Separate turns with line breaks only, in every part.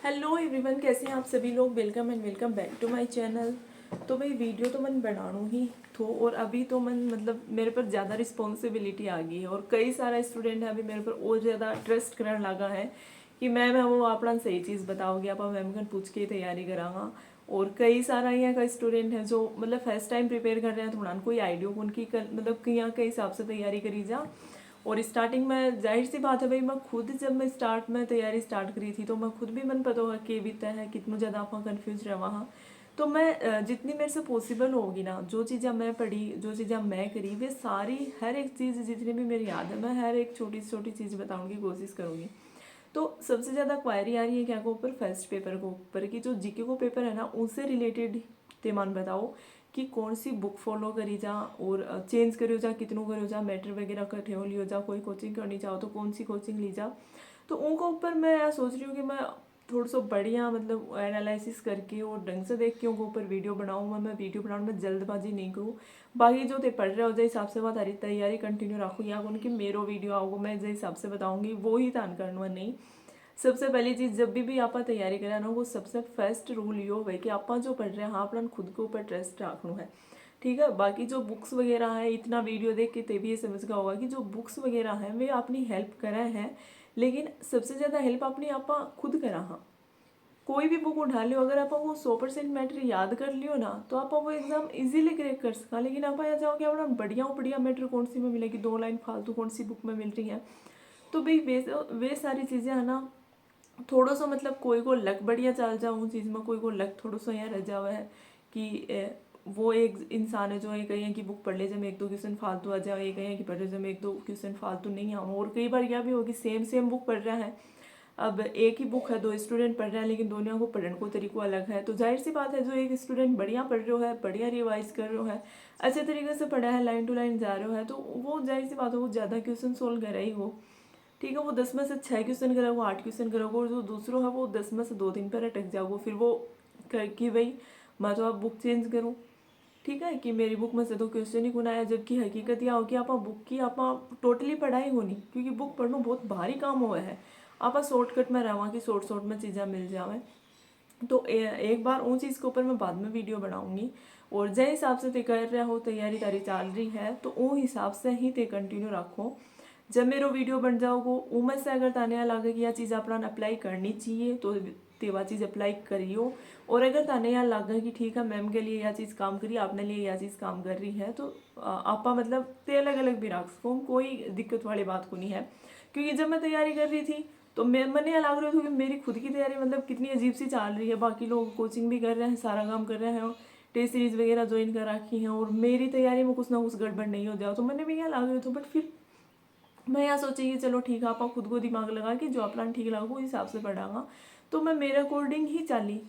Hello everyone, कैसे हैं आप सभी लोग। Welcome and welcome back to my channel. तो भाई वीडियो तो मन बनाणू ही थो और अभी तो मन मतलब मेरे पर ज़्यादा रिस्पॉन्सिबिलिटी आ गई है और कई सारा स्टूडेंट है अभी मेरे पर और ज़्यादा ट्रस्ट करने लगा है कि मैम है वो अपना सही चीज़ बताओगे, आप मैम का पूछ के तैयारी कराँगा। और कई सारा यहाँ का स्टूडेंट है जो मतलब फर्स्ट टाइम प्रिपेयर कर रहे हैं, थोड़ा कोई आइडिया उनकी मतलब यहाँ के हिसाब से तैयारी करी जा। और स्टार्टिंग में जाहिर सी बात है भाई, मैं खुद जब मैं स्टार्ट में तैयारी स्टार्ट करी थी तो मैं खुद भी मन पता होगा कि बीता है कितना ज़्यादा आप कन्फ्यूज रहा वहाँ। तो मैं जितनी मेरे से पॉसिबल होगी ना, जो चीज़ें मैं पढ़ी, जो चीज़ें मैं करी, वे सारी हर एक चीज़ जितनी भी मेरी याद है मैं हर एक छोटी से छोटी चीज़ बताऊँगी, कोशिश करूँगी। तो सबसे ज़्यादा क्वायरी आ रही है क्या को ऊपर, फर्स्ट पेपर को ऊपर की जो जीके को पेपर है ना उससे रिलेटेड तेमान बताओ कि कौन सी बुक फॉलो करी जा और चेंज करियो जा, कितनों करियो जा, मैटर वगैरह इकट्ठे हो लियो जा, कोई कोचिंग करनी चाहो तो कौन सी कोचिंग ली जा। तो उनके ऊपर मैं सोच रही हूँ कि मैं थोड़ा सा बढ़िया मतलब एनालिसिस करके और ढंग से देख के उनके ऊपर वीडियो बनाऊँ। मैं वीडियो बनाने में जल्दबाजी नहीं करूँ। बाकी जो ते पढ़ रहे हो जिस हिसाब से बात तैयारी कंटिन्यू रखूँ या उनकी मेरो वीडियो आओगे मैं जिस हिसाब से बताऊँगी वो ही तान करना नहीं। सबसे पहली चीज़ जब भी आप तैयारी करें ना, वो सबसे फर्स्ट रूल यो है कि आप जो पढ़ रहे हैं हाँ अपना खुद के ऊपर ट्रस्ट रखना है। ठीक है, बाकी जो बुक्स वगैरह है इतना वीडियो देख के तभी ये समझ गया होगा कि जो बुक्स वगैरह हैं वे अपनी हेल्प करा हैं, लेकिन सबसे ज़्यादा हेल्प अपनी आप खुद करा। हाँ, कोई भी बुक उठा लियो, अगर आप वो 100% मैटर याद कर लियो ना तो आप वो एग्जाम इजीली क्रैक कर सका। लेकिन आप यहाँ जाओगे अपना बढ़िया मैटर कौन सी में मिलेगी, 2 लाइन फालतू कौन सी बुक में मिल रही है। तो भाई वे सारी चीज़ें है ना, थोड़ा सा मतलब कोई को लक बढ़िया चल जाओ उन चीज़ में, कोई को लक थोड़ा सा यहाँ रह जावा है कि वो एक इंसान है जो ये कहीं कि बुक पढ़ ले जब एक दो क्वेश्चन फालतू आ जाए, ये कहीं कि पढ़ ले जब एक दो क्वेश्चन फालतू नहीं आओ। और कई बार क्या भी होगी सेम बुक पढ़ रहा है, अब एक ही बुक है, 2 स्टूडेंट पढ़ रहे हैं लेकिन दोनों को पढ़ने को तरीका अलग है। तो जाहिर सी बात है जो एक स्टूडेंट बढ़िया पढ़ रहा है, बढ़िया रिवाइज कर रहा है, अच्छे तरीके से पढ़ा है, लाइन टू लाइन जा रहा है, तो वो जाहिर सी बात है वो ज़्यादा क्वेश्चन सोल्व कर ही हो। ठीक है, वो 10 में से 6 क्वेश्चन कराओगे, 8 क्वेश्चन कराओगे, और जो दूसरों है वो 10 में से 2-3 पर अटक जाओगे। फिर वो कि भाई मैं तो अब बुक चेंज करूँ। ठीक है, कि मेरी बुक में से तो क्वेश्चन ही कौन आया, जबकि हकीकत यह हो कि आप बुक की आप टोटली पढ़ाई होनी, क्योंकि बुक पढ़ना बहुत भारी काम हुआ है। आप शॉर्टकट में रहा कि शॉर्ट में चीज़ें मिल जाए। तो एक बार उन चीज़ के ऊपर मैं बाद में वीडियो बनाऊंगी। और जिस हिसाब से ते कर रहा हो तैयारी तारी चल रही है तो वो हिसाब से ही ते कंटिन्यू रखो। जब मेरा वीडियो बन जाओगो उमें से अगर ताने लगे कि यह चीज़ अपना अप्लाई करनी चाहिए तो तेवा चीज़ अप्लाई करियो। और अगर ताने यहाँ लगे कि ठीक है मैम के लिए यह चीज़ काम करी, आपने लिए यह चीज़ काम कर रही है, तो आपा मतलब ते अलग अलग भी रख सको, कोई दिक्कत वाली बात को नहीं है। क्योंकि जब मैं तैयारी कर रही थी तो मैंने यह लग रहा था कि मेरी खुद की तैयारी मतलब कितनी अजीब सी चल रही है। बाकी लोग कोचिंग भी कर रहे हैं, सारा काम कर रहे हैं, टेस्ट सीरीज वगैरह ज्वाइन कर रखी हैं, और मेरी तैयारी में कुछ ना कुछ गड़बड़ नहीं हो जाओ। तो मैंने भी यह लग रहा था, बट फिर मैं यहाँ सोची कि चलो ठीक है आप खुद को दिमाग लगा कि जो अपना ठीक लगा उस हिसाब से पढ़ाऊँगा। तो मैं मेरे अकॉर्डिंग ही चली।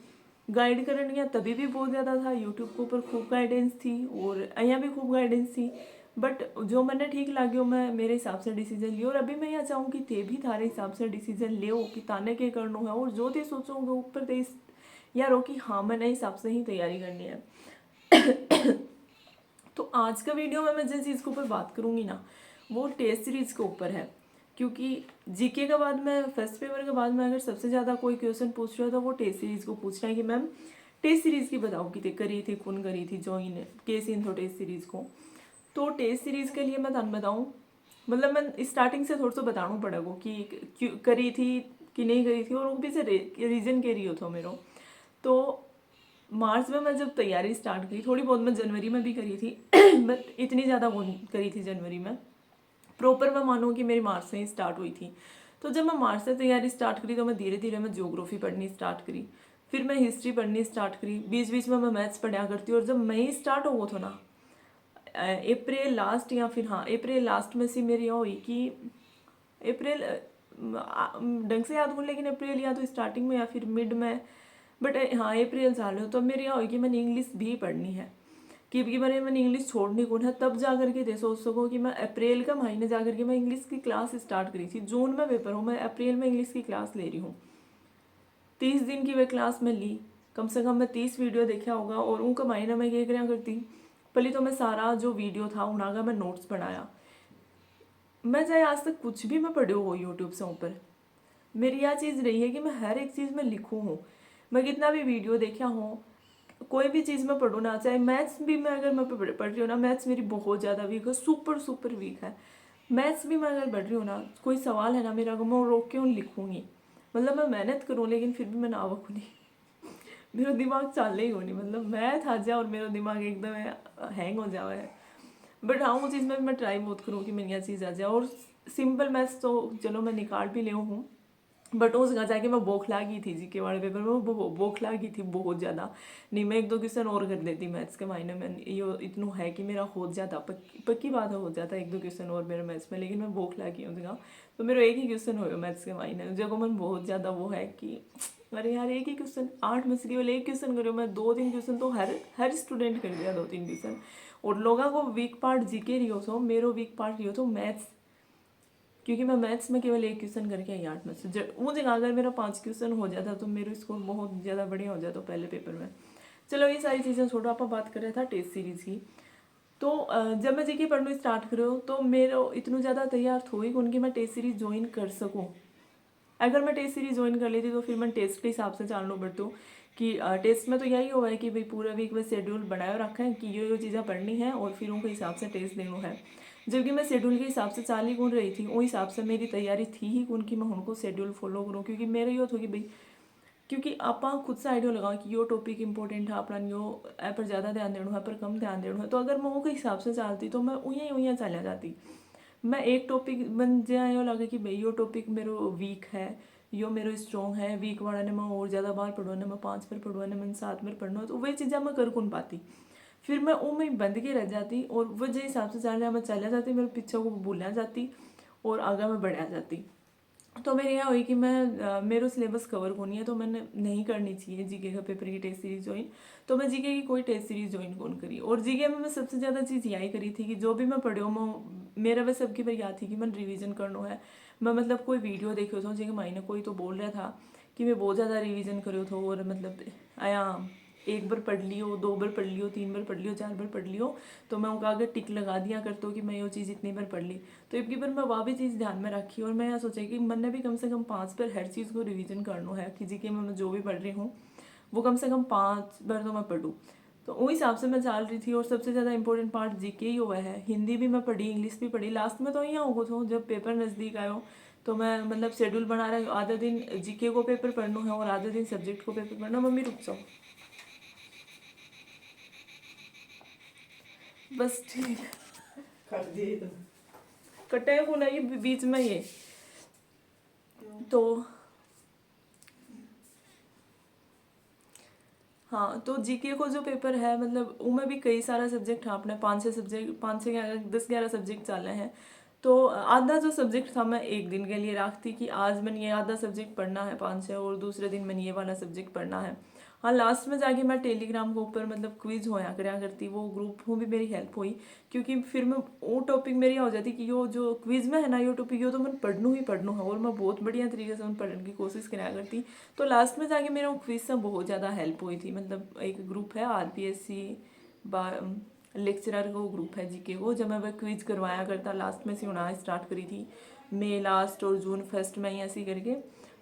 गाइड करने गया तभी भी बहुत ज़्यादा था, यूट्यूब के ऊपर खूब गाइडेंस थी और यहाँ भी खूब गाइडेंस थी, बट जो मैंने ठीक लगे मैं मेरे हिसाब से डिसीजन लिया। और अभी मैं यहाँ चाहूँ कि ते भी थारे हिसाब से डिसीजन ले कि ताने के करना है, और जो ते सोचोगे ऊपर ते यार हो कि हाँ मैंने हिसाब से ही तैयारी करनी है। तो आज का वीडियो में मैं जिस चीज़ के ऊपर बात करूँगी ना वो टेस्ट सीरीज के ऊपर है। क्योंकि जीके के बाद में फर्स्ट पेपर के बाद में अगर सबसे ज़्यादा कोई क्वेश्चन पूछ रहा है तो वो टेस्ट सीरीज को पूछ रहा है कि मैम टेस्ट सीरीज की बताओ कि करी थी कौन करी थी ज्वाइन केस इन थो टेस्ट सीरीज को। तो टेस्ट सीरीज के लिए मैं तन बताऊँ, मतलब मैं स्टार्टिंग से थोड़ा सा बताना पड़ेगा कि करी थी कि नहीं करी थी, और वो भी से रीजन के रही हो था मेरा। तो मार्च में मैं जब तैयारी स्टार्ट की, थोड़ी बहुत मैं जनवरी में भी करी थी बट इतनी ज़्यादा वो करी थी जनवरी में। प्रॉपर मैं मानूँ कि मेरी मार्च से ही स्टार्ट हुई थी। तो जब मैं मार्च से तैयारी स्टार्ट करी तो मैं धीरे धीरे मैं ज्योग्राफी पढ़नी स्टार्ट करी, फिर मैं हिस्ट्री पढ़नी स्टार्ट करी, बीच बीच में मैं मैथ्स पढ़ा करती। और जब मई स्टार्ट हो था ना, अप्रैल लास्ट या फिर हाँ अप्रैल लास्ट में से मेरी यह हुई कि अप्रैल ढंग से याद हूँ, लेकिन अप्रैल या तो स्टार्टिंग में या फिर मिड में, बट हाँ अप्रैल साल हो। तो मेरी यह हुई कि मैंने इंग्लिश भी पढ़नी है, क्योंकि मैंने इंग्लिश छोड़नी कौन है। तब जा करके दे सोच सको कि मैं अप्रैल का महीने जा करके मैं इंग्लिश की क्लास स्टार्ट करी थी। जून में पेपर हूँ, मैं अप्रैल में इंग्लिश की क्लास ले रही हूँ। 30 दिन की वे क्लास में ली, कम से कम मैं 30 वीडियो देखा होगा। और उनका महीना मैं क्या क्या करती, पहले तो मैं सारा जो वीडियो था उनका मैं नोट्स बनाया। मैं चाहे आज तक कुछ भी मैं पढ़ी हो यूट्यूब से ऊपर, मेरी यह चीज़ रही है कि मैं हर एक चीज़ में लिखूँ हूँ। मैं कितना भी वीडियो देखा हूँ, कोई भी चीज़ मैं पढ़ूँ ना, चाहे मैथ्स भी मैं अगर मैं पढ़ रही हूँ ना, मैथ्स मेरी बहुत ज़्यादा वीक है, सुपर सुपर वीक है। मैथ्स भी मैं अगर पढ़ रही हूँ ना, कोई सवाल है ना मेरा, अगर मैं रोक के उन लिखूँगी, मतलब मैं मेहनत करूँ लेकिन फिर भी मैं ना वकूँ नहीं। मेरा दिमाग चाल ही हो नहीं, मतलब मैथ आ जाए और मेरा दिमाग एकदम हैंग हो जावा है। बट हाँ, वो चीज़ में मैं ट्राई बहुत करूँ कि मेरी यह चीज़ आ जाए। और सिंपल मैथ्स तो चलो मैं निकाल भी ले हूँ, बट उस जगह जाके मैं बौखला गई थी जीके वाले पेपर में, वो बौखला गई थी बहुत ज़्यादा। नहीं, मैं एक दो क्वेश्चन और कर देती मैथ्स के मायने में, ये इतना है कि मेरा हो जाता, पक्की बात है, हो जाता एक दो क्वेश्चन और मेरे मैथ्स में, लेकिन मैं बौखला गई उस जगह। तो मेरा एक ही क्वेश्चन हो मैथ्स के मायने, जगह मन बहुत ज़्यादा वो है कि अरे यार एक ही क्वेश्चन, 8 में से केवल एक क्वेश्चन करो। मैं 2-3 क्वेश्चन तो हर स्टूडेंट कर दिया, 2-3 क्वेश्चन। और लोगों को वीक पार्ट जीके रही हो, तो मेरो वीक पार्ट रही हो तो मैथ्स, क्योंकि मैं मैथ्स में केवल एक क्वेश्चन करके आई 8 में से। वो जगह अगर मेरा 5 क्वेश्चन हो जाता तो मेरा स्कोर बहुत ज़्यादा बढ़िया हो जाता पहले पेपर में। चलो ये सारी चीज़ें छोड़ो, आप बात कर रहे था टेस्ट सीरीज़ की। तो जब मैं जीके पढ़ना स्टार्ट करो तो मेरा इतना ज़्यादा तैयार थोड़ी उनकी मैं टेस्ट सीरीज ज्वाइन कर सकूँ। अगर मैं टेस्ट सीरीज ज्वाइन कर लेती तो फिर मैं टेस्ट के हिसाब से चलना पड़ता कि टेस्ट में तो यही हुआ है कि भाई पूरा वीक में शेड्यूल बनाए रखा है कि ये चीज़ें पढ़नी है और फिर उनके हिसाब से टेस्ट देना है। जबकि मैं शेड्यूल के हिसाब से चाल ही कौन रही थी, वो हिसाब से मेरी तैयारी थी ही कौन कि मैं उनको शेड्यूल फॉलो करूँ, क्योंकि मेरा ये होता कि भाई, क्योंकि आप खुद से आइडिया लगाओ कि यो टॉपिक इंपॉर्टेंट है, अपना यो ऐ पर ज़्यादा ध्यान देना है, पर कम ध्यान देना है। तो अगर मैं वो के हिसाब से चलती तो मैं उइयाँ चला जाती। मैं एक टॉपिक बन जाए यो लगे कि भाई यो टॉपिक मेरो वीक है, यो मेरो स्ट्रॉन्ग है, वीक वाला ने मैं और ज़्यादा बार पढ़वा, ने मैं 5 बार पढ़वा, ने मैं 7 बार पढ़ना, तो वही चीज़ें मैं कर कौन पाती। फिर मैं वो में बंद के रह जाती और वजह हिसाब से चलने मैं चला जाती, मेरे पीछे को भूलना जाती और आगे मैं बढ़ा जाती। तो मेरी यह हुई कि मैं मेरा सिलेबस कवर होनी है, तो मैंने नहीं करनी चाहिए जीके का पेपर की टेस्ट सीरीज ज्वाइन। तो मैं जीके की कोई टेस्ट सीरीज ज्वाइन कौन करी। और जीके में मैं सबसे ज़्यादा चीज़ यही करी थी कि जो भी मैं पढ़ी मैं, मेरा बस सबकी बार याद थी कि मैं रिवीजन करना है। मैं मतलब कोई वीडियो देखो था जी मायने कोई तो बोल रहा था कि मैं बहुत ज़्यादा रिवीजन करो था, और मतलब आया एक बार पढ़ लियो, 2 बार पढ़ लियो, 3 बार पढ़ लियो, 4 बार पढ़ लियो, तो मैं उनका आगे टिक लगा दिया करता हूँ कि मैं ये चीज़ इतनी बार पढ़ ली। तो एक बार मैं वह भी चीज़ ध्यान में रखी और मैं यह सोचा कि मैंने भी कम से कम 5 बार हर चीज़ को रिवीजन करना है कि जीके में मैं जो भी पढ़ रही हूँ वो कम से कम 5 बार तो मैं पढ़ूँ। तो उस हिसाब से मैं चल रही थी। और सबसे ज़्यादा इंपॉर्टेंट पार्ट जीके ही हुआ है। हिंदी भी मैं पढ़ी, इंग्लिश भी पढ़ी। लास्ट में तो यहाँ हो गया जब पेपर नज़दीक आयो तो मैं मतलब शेड्यूल बना रहा, आधा दिन जीके को पेपर पढ़ना है और आधा दिन सब्जेक्ट को पेपर पढ़ना। मम्मी रुक जाओ, बस ठीक है,
कर दिए तो
कटे को नहीं बीच में ये। तो हाँ, तो जीके को जो पेपर है मतलब उनमें भी कई सारा सब्जेक्ट था अपने, 5-6 सब्जेक्ट, 5 से 10-11 सब्जेक्ट चले हैं। तो आधा जो सब्जेक्ट था मैं एक दिन के लिए रखती कि आज मैंने ये आधा सब्जेक्ट पढ़ना है 5 से, और दूसरे दिन मैंने ये वाला सब्जेक्ट पढ़ना है। हाँ, लास्ट में जाके मैं टेलीग्राम के ऊपर मतलब क्विज होया करया करती, वो ग्रुप में भी मेरी हेल्प हुई, क्योंकि फिर मैं वो टॉपिक मेरी हो जाती कि यो जो क्विज में है ना यो टॉपिक यो तो मैं पढ़नू ही पढ़नू है, और मैं बहुत बढ़िया तरीके से पढ़ने की कोशिश कराया करती। तो लास्ट में जाके मेरे क्विज से बहुत ज़्यादा हेल्प हुई थी। मतलब एक ग्रुप है RPSC लेक्चरर का ग्रुप है जीके को, जब मैं वह क्विज करवाया करता लास्ट में से होना स्टार्ट करी थी मई लास्ट और जून फर्स्ट में ही ऐसी करके।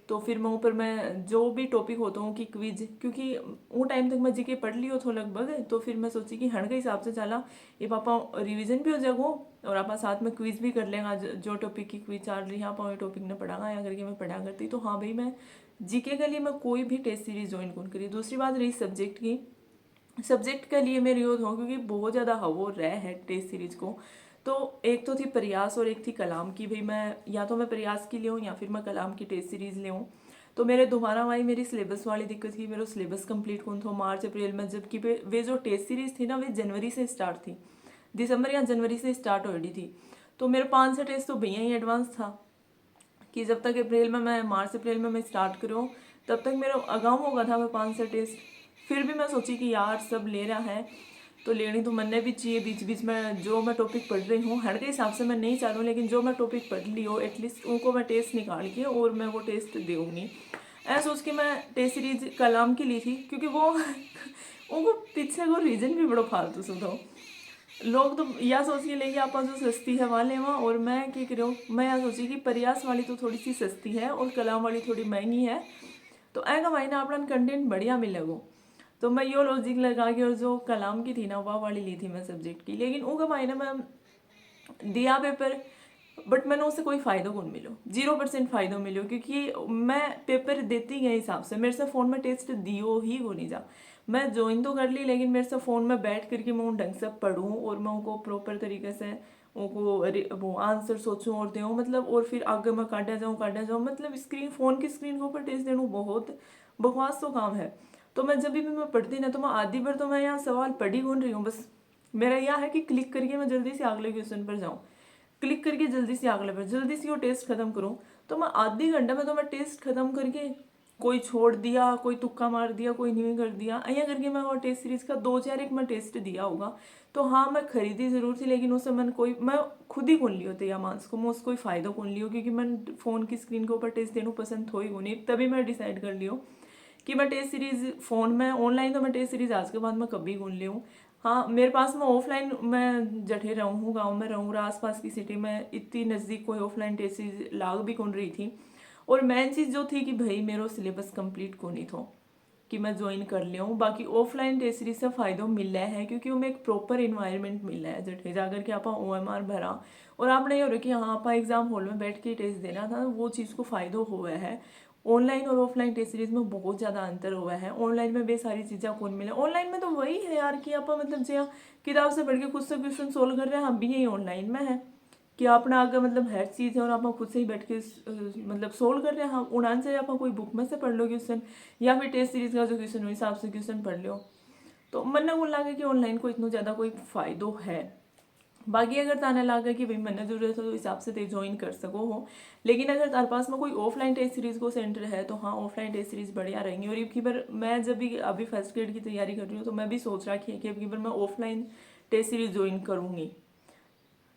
तो फिर मैं ऊपर मैं जो भी टॉपिक होता हूँ कि क्विज, क्योंकि वो टाइम तक मैं जीके पढ़ लियो थो लगभग, तो फिर मैं सोची कि हण के हिसाब से चला ये पापा रिवीजन भी हो जाएगा और आप साथ में क्विज भी कर लेगा। जो टॉपिक की क्विज चल रही है आप वही टॉपिक ने पढ़ागा या करके मैं पढ़ा करती। तो हाँ भाई, मैं जीके के लिए मैं कोई भी टेस्ट सीरीज ज्वाइन कौन करी। दूसरी बात रही सब्जेक्ट की, सब्जेक्ट के लिए मेरे यूज हो क्योंकि बहुत ज़्यादा हवो रह है टेस्ट सीरीज को। तो एक तो थी प्रयास और एक थी कलाम की, भाई मैं या तो मैं प्रयास की ले या फिर मैं कलाम की टेस्ट सीरीज ले। तो मेरे दोबारा वही मेरी सिलेबस वाली दिक्कत थी, मेरा सिलेबस कंप्लीट कौन था मार्च अप्रैल में, जबकि वे जो टेस्ट सीरीज थी ना वे जनवरी से स्टार्ट थी, दिसंबर या जनवरी से स्टार्ट हो रही थी। तो मेरे 5 से टेस्ट तो भैया ही एडवांस था कि जब तक अप्रैल में मैं मार्च अप्रैल में मैं स्टार्ट करूँ तब तक मेरा अगाऊ होगा था मैं 5 से टेस्ट। फिर भी मैं सोची कि यार सब ले रहा है तो लेनी तो मनने भी चाहिए। बीच बीच में जो मैं टॉपिक पढ़ रही हूँ हर के हिसाब से मैं नहीं चालूँ, लेकिन जो मैं टॉपिक पढ़ ली हो एटलीस्ट उनको मैं टेस्ट निकाल के और मैं वो टेस्ट दूँगी। ऐसा सोच के मैं टेस्ट सीरीज कलाम की ली थी, क्योंकि वो उनको पीछे को रीजन भी बड़ा फालतू सुना। लोग तो या सोचिए लेंगे आप जो सस्ती है वाले वहाँ, और मैं क्या करो, मैं यहाँ सोची कि प्रयास वाली तो थोड़ी सी सस्ती है और कलाम वाली थोड़ी महंगी है, तो ऐसा भाई ना अपना कंटेंट बढ़िया मिलेगो। तो मैं यो लॉजिक लगा के और जो कलाम की थी ना वह वाली ली थी मैं सब्जेक्ट की, लेकिन वो भाई ना मैं दिया पेपर, बट मैंने उससे कोई फ़ायदा कौन मिलो, 0% फ़ायदा मिलो, क्योंकि मैं पेपर देती गए हिसाब से मेरे से फ़ोन में टेस्ट दियो ही को नहीं जा। मैं ज्वाइन तो कर ली, लेकिन मेरे से फ़ोन में बैठ करके मैं उन ढंग से पढ़ूँ और मैं उनको प्रॉपर तरीके से उनको वो आंसर सोचूं और दूँ, मतलब और फिर आगे मैं काटा जाऊँ, मतलब स्क्रीन फ़ोन की स्क्रीन के ऊपर टेस्ट देना बहुत बकवास तो काम है। तो मैं जब भी मैं पढ़ती ना, तो मैं आधी बार तो मैं यहाँ सवाल पढ़ी कौन रही हूँ, बस मेरा यह है कि क्लिक करके मैं जल्दी से अगले क्वेश्चन पर जाऊँ, क्लिक करके जल्दी से अगले पर जल्दी से वो टेस्ट खत्म करूँ। तो मैं आधी घंटा में तो मैं टेस्ट खत्म करके कोई छोड़ दिया, कोई तुक्का मार दिया, कोई नहीं कर दिया, ऐसा करके मैं वो टेस्ट सीरीज का 2-4 एक मैं टेस्ट दिया होगा। तो हाँ मैं खरीदी जरूर थी, लेकिन उससे मैं खुद ही कौन लियो थे या मांस को मैं उसको कोई फायदा कौन लियो, क्योंकि मैं फ़ोन की स्क्रीन के ऊपर टेस्ट देना पसंद हो ही को नहीं। तभी मैं डिसाइड कर लियो कि मैं टेस्ट सीरीज फ़ोन में ऑनलाइन, तो मैं टेस्ट सीरीज आज के बाद मैं कभी कौन ले हूँ। हाँ मेरे पास में ऑफलाइन, मैं जठे रहूँ हूँ, गाँव में रहूँ, आसपास की सिटी में इतनी नज़दीक कोई ऑफलाइन टेस्ट सीरीज लाग भी कौन रही थी। और मेन चीज़ जो थी कि भाई मेरा सिलेबस कंप्लीट को नहीं था कि मैं ज्वाइन कर लिया हूँ। बाकी ऑफलाइन टेस्ट सीरीज से फ़ायदा मिल रहा है, क्योंकि हमें एक प्रॉपर इन्वायरमेंट मिल रहा है, जठे जाकर के आप OMR भरा और आपने ये हो रहा कि हाँ आप एग्जाम हॉल में बैठ के टेस्ट देना था, वो चीज़ को फ़ायदा हुआ है। ऑनलाइन और ऑफलाइन टेस्ट सीरीज में बहुत ज़्यादा अंतर हुआ है। ऑनलाइन में भी सारी चीज़ें कौन मिले, ऑनलाइन में तो वही है यार कि आप मतलब जो किताब से पढ़ के खुद से क्वेश्चन सोल्व कर रहे हैं, हम भी यही ऑनलाइन में है कि अपना आगे मतलब हर चीज़ है और आप खुद से ही बैठ के मतलब सोल्व कर रहे हैं। हम उड़ान से आप कोई बुक में से पढ़ लो क्वेश्चन, या फिर टेस्ट सीरीज का जो क्वेश्चन हो हिसाब से क्वेश्चन पढ़ लो। तो मन को लगे कि ऑनलाइन को इतना ज़्यादा कोई फ़ायदो है। बाकी अगर ताने लगा कि भाई मैंने जरूरत है तो हिसाब से ते ज्वाइन कर सको हो, लेकिन अगर तारे पास में कोई ऑफलाइन टेस्ट सीरीज को सेंटर है तो हाँ ऑफलाइन टेस्ट सीरीज बढ़िया रहेंगी। और एक बार मैं जब भी अभी फर्स्ट ग्रेड की तैयारी कर रही हूँ, तो मैं भी सोच रखी है कि अब की बार मैं ऑफलाइन टेस्ट सीरीज ज्वाइन करूँगी,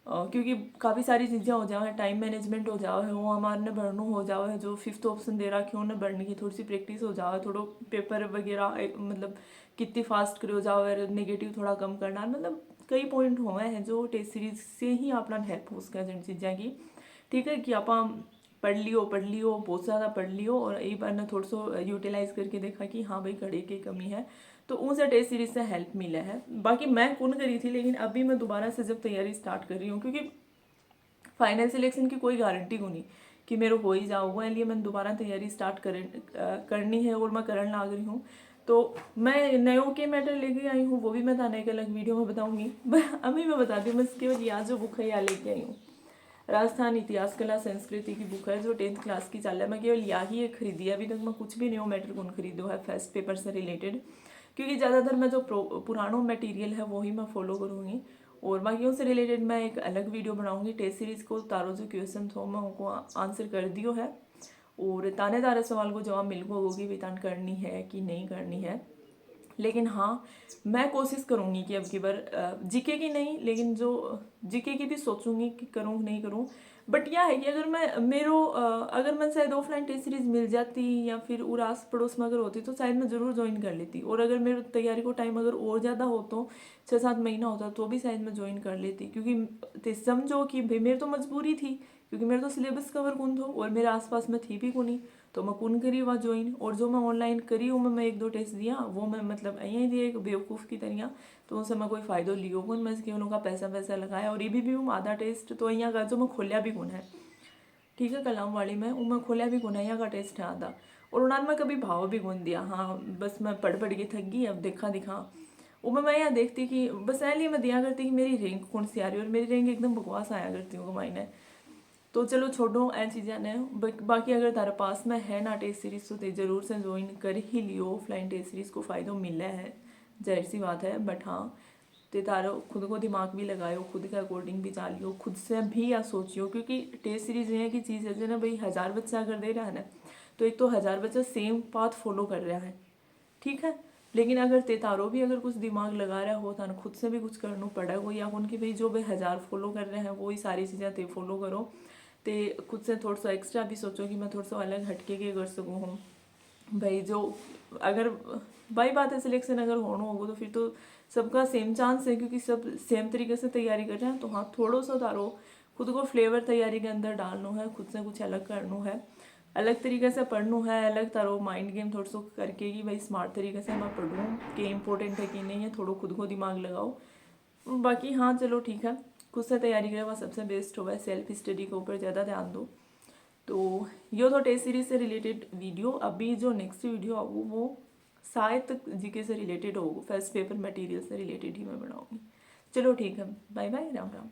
क्योंकि काफ़ी सारी चीज़ें हो जाओ है, टाइम मैनेजमेंट हो जाओ है, वो हमारे ने बढ़नू हो जाओ है, जो फिफ्थ ऑप्शन दे रखे हो उन्हें बढ़ने की थोड़ी सी प्रैक्टिस हो जाओ है, थोड़ा पेपर वगैरह मतलब कितनी फास्ट करे हो जाओ है, नेगेटिव थोड़ा कम करना, मतलब कई पॉइंट हुए हैं जो टेस्ट सीरीज से ही अपना हेल्प हो सके जिन चीज़ें की। ठीक है कि आप पढ़ लियो बहुत ज़्यादा पढ़ लियो, और एक बार ने थोड़ा सा यूटिलाइज करके देखा कि हाँ भाई घड़ी की कमी है, तो उनसे टेस्ट सीरीज से हेल्प मिला है। बाकी मैं कौन करी थी, लेकिन अभी मैं दोबारा से जब तैयारी स्टार्ट कर रही हूँ, क्योंकि फाइनल सिलेक्शन की कोई गारंटी को नहीं कि मेरे हो ही जाऊँगा, इसलिए मैंने दोबारा तैयारी स्टार्ट करनी है और मैं करने लग रही हूँ। तो मैं नयों के मैटर लेके आई हूँ, वो भी मैं थाने एक अलग वीडियो में बताऊँगी। अभी मैं बताती हूँ, मैं केवल यहाँ जो बुक है यहाँ लेके आई हूँ, राजस्थान इतिहास कला संस्कृति की बुक है जो 10th क्लास की चल है। मैं केवल यही एक खरीदी है, अभी तक मैं कुछ भी न्यू मैटर कौन खरीदो है फर्स्ट पेपर से रिलेटेड, क्योंकि ज़्यादातर मैं जो पुराना मटेरियल है वही मैं फॉलो करूँगी, और बाकियों से रिलेटेड मैं एक अलग वीडियो बनाऊँगी। टेस्ट सीरीज़ को तारो जो क्वेश्चन हो मैं उनको आंसर कर दियो है, और ताने तारे सवाल को जवाब मिल गो होगी भी तान करनी है कि नहीं करनी है। लेकिन हाँ मैं कोशिश करूँगी कि अब की बार जीके की नहीं, लेकिन जो जीके की भी सोचूंगी कि करूँ नहीं करूँ। बट यह है कि अगर अगर मैं शायद ऑफलाइन टेस्ट सीरीज मिल जाती या फिर और आस पड़ोस में अगर होती तो शायद मैं ज़रूर ज्वाइन कर लेती, और अगर मेरे तैयारी को टाइम अगर और ज़्यादा हो तो 6-7 महीना होता तो भी शायद मैं ज्वाइन कर लेती, क्योंकि समझो कि भाई मेरी तो मजबूरी थी, क्योंकि मेरा तो सिलेबस कवर कौन थो और मेरे आसपास में थी भी को नहीं, तो मैं कौन करी वहाँ ज्वाइन। और जो मैं ऑनलाइन करी हूँ मैं 1-2 टेस्ट दिया, वो मैं मतलब यहीं दिया एक बेवकूफ़ की तरह, तो उनसे मैं कोई फ़ायदा लियो कौन, मैं केवल उनका पैसा लगाया। और ये भी हूँ आधा टेस्ट तो यहाँ का जो मैं खोलिया भी कौन है, ठीक है कलाम वाली में वो मैं खोलिया भी कौन है, यहाँ का टेस्ट है आधा, और उन्होंने मैं कभी भाव भी कौन दिया। हाँ बस मैं पढ़ के थक गई, अब देखा दिखा वो मैं यहाँ देखती कि बस इसलिए मैं दिया करती कि मेरी रैंक कौन सी आ रही है, और मेरी रैंक एकदम बकवास आया करती हूँ मायने। तो चलो छोड़ो ऐ चीज़ें ने, बाकी अगर तारे पास में है ना टेस्ट सीरीज तो ते जरूर से ज्वाइन कर ही लियो, ऑफलाइन टेस्ट सीरीज को फ़ायदा मिला है, जाहिर सी बात है। बट हाँ ते तारो खुद को दिमाग भी लगायो, खुद के अकॉर्डिंग भी चालियो, खुद से भी या सोचियो, क्योंकि टेस्ट सीरीज ये की चीज़ है ना भाई, 1000 बच्चा अगर दे रहा है ना, तो एक तो 1000 बच्चा सेम पाथ फॉलो कर रहा है, ठीक है। लेकिन अगर ते तारो भी अगर कुछ दिमाग लगा रहा हो तो खुद से भी कुछ करना पड़ेगा, या उनकी भाई जो भाई 1000 फॉलो कर रहे हैं वही सारी चीज़ें ते फॉलो करो, ते खुद से थोड़ा सा एक्स्ट्रा भी सोचो कि मैं थोड़ा सा अलग हटके के कर सकूँ हूँ भाई। जो अगर वही बात है, सिलेक्शन अगर होना होगा तो फिर तो सबका सेम चांस है, क्योंकि सब सेम तरीके से तैयारी कर रहे हैं। तो हाँ, थोड़ा सा तारो खुद को फ्लेवर तैयारी के अंदर डालना है, खुद से कुछ अलग करना है, अलग तरीके से पढ़ना है, अलग तारो माइंड गेम थोड़ा सा करके कि भाई स्मार्ट तरीके से मैं पढ़ूँ कि इम्पोर्टेंट है कि नहीं है, थोड़ा खुद को दिमाग लगाओ। बाकी हाँ चलो ठीक है, खुद से तैयारी करें वह सबसे बेस्ट होगा, सेल्फ स्टडी के ऊपर ज़्यादा ध्यान दो। तो ये तो टेस्ट सीरीज से रिलेटेड वीडियो। अभी जो नेक्स्ट वीडियो आऊँ वो शायद तक जीके से रिलेटेड होगा, फर्स्ट पेपर मटेरियल से रिलेटेड ही मैं बनाऊँगी। चलो ठीक है, बाय बाय, राम राम।